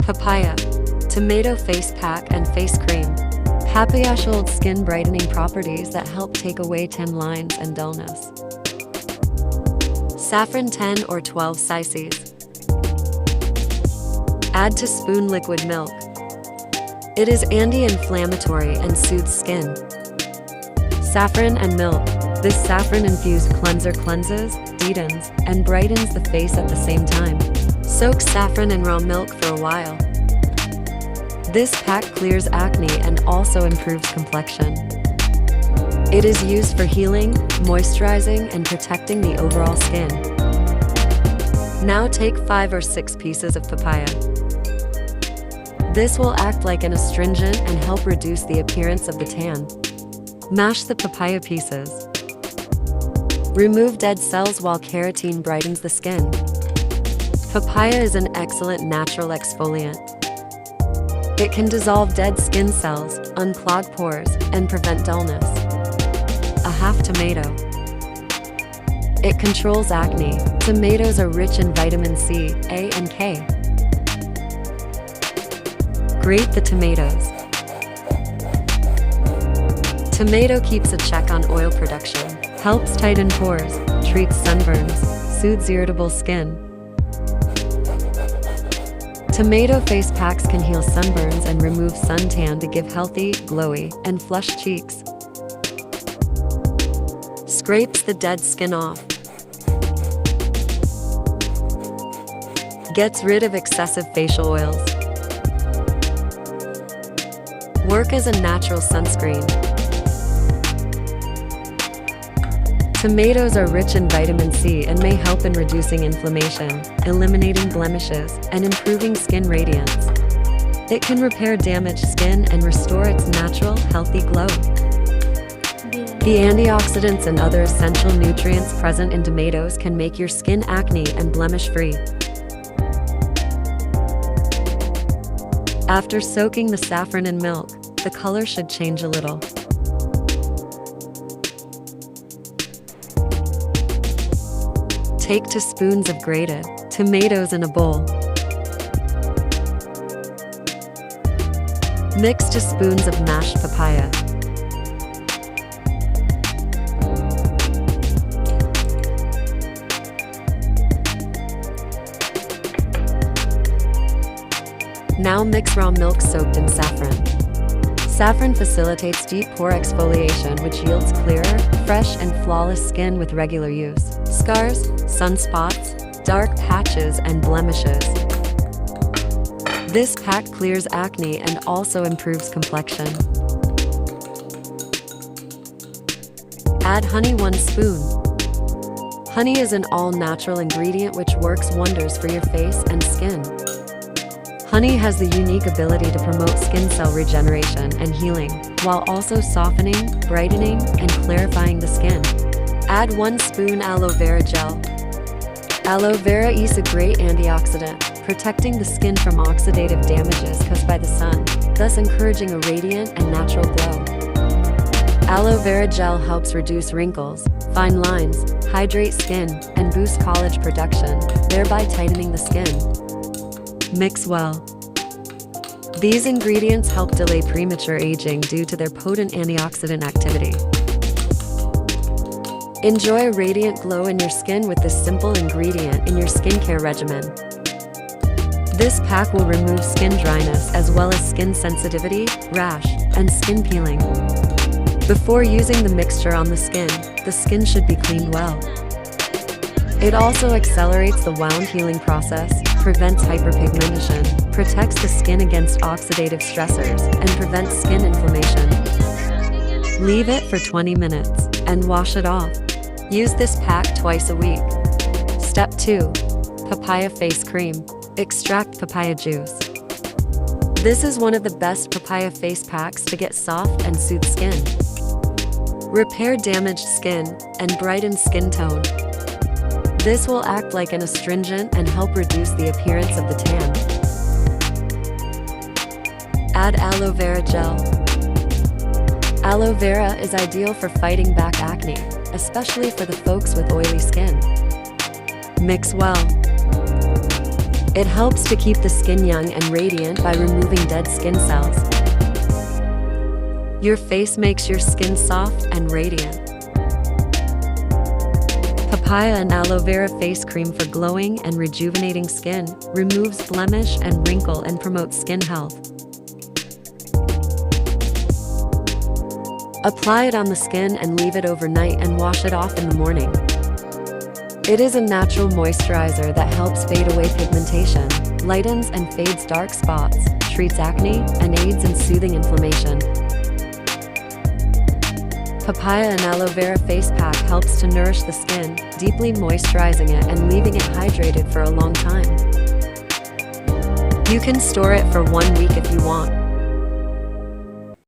Papaya, tomato face pack and face cream. Papaya holds skin brightening properties that help take away tan lines and dullness. Saffron 10 or 12 cc's. Add to spoon liquid milk. It is anti-inflammatory and soothes skin. Saffron and milk. This saffron-infused cleanser cleanses, deepens, and brightens the face at the same time. Soak saffron in raw milk for a while. This pack clears acne and also improves complexion. It is used for healing, moisturizing, and protecting the overall skin. Now take 5 or 6 pieces of papaya. This will act like an astringent and help reduce the appearance of the tan. Mash the papaya pieces. Remove dead cells while keratin brightens the skin. Papaya is an excellent natural exfoliant. It can dissolve dead skin cells, unclog pores, and prevent dullness. A half tomato. It controls acne. Tomatoes are rich in vitamin C, A, and K. Grate the tomatoes. Tomato keeps a check on oil production, helps tighten pores, treats sunburns, soothes irritable skin. Tomato face packs can heal sunburns and remove suntan to give healthy, glowy, and flushed cheeks. Scrapes the dead skin off. Gets rid of excessive facial oils. Work as a natural sunscreen. Tomatoes are rich in vitamin C and may help in reducing inflammation, eliminating blemishes, and improving skin radiance. It can repair damaged skin and restore its natural, healthy glow. The antioxidants and other essential nutrients present in tomatoes can make your skin acne and blemish-free. After soaking the saffron in milk, the color should change a little. Take 2 spoons of grated tomatoes in a bowl. Mix 2 spoons of mashed papaya. Now mix raw milk soaked in saffron. Saffron facilitates deep pore exfoliation, which yields clearer, fresh, and flawless skin with regular use. Scars, sunspots, dark patches, and blemishes. This pack clears acne and also improves complexion. Add honey 1 spoon. Honey is an all-natural ingredient which works wonders for your face and skin. Honey has the unique ability to promote skin cell regeneration and healing, while also softening, brightening, and clarifying the skin. Add 1 spoon aloe vera gel. Aloe vera is a great antioxidant, protecting the skin from oxidative damages caused by the sun, thus encouraging a radiant and natural glow. Aloe vera gel helps reduce wrinkles, fine lines, hydrate skin, and boost collagen production, thereby tightening the skin. Mix well. These ingredients help delay premature aging due to their potent antioxidant activity. Enjoy a radiant glow in your skin with this simple ingredient in your skincare regimen. This pack will remove skin dryness as well as skin sensitivity, rash, and skin peeling. Before using the mixture on the skin should be cleaned well. It also accelerates the wound healing process, prevents hyperpigmentation, protects the skin against oxidative stressors, and prevents skin inflammation. Leave it for 20 minutes and wash it off. Use this pack twice a week. Step 2. Papaya face cream. Extract papaya juice. This is one of the best papaya face packs to get soft and soothe skin. Repair damaged skin and brighten skin tone. This will act like an astringent and help reduce the appearance of the tan. Add aloe vera gel. Aloe vera is ideal for fighting back acne, especially for the folks with oily skin. Mix well. It helps to keep the skin young and radiant by removing dead skin cells. Your face makes your skin soft and radiant. Papaya and aloe vera face cream for glowing and rejuvenating skin, removes blemish and wrinkle and promotes skin health. Apply it on the skin and leave it overnight and wash it off in the morning. It is a natural moisturizer that helps fade away pigmentation, lightens and fades dark spots, treats acne, and aids in soothing inflammation. Papaya and aloe vera face pack helps to nourish the skin, deeply moisturizing it and leaving it hydrated for a long time. You can store it for 1 week if you want.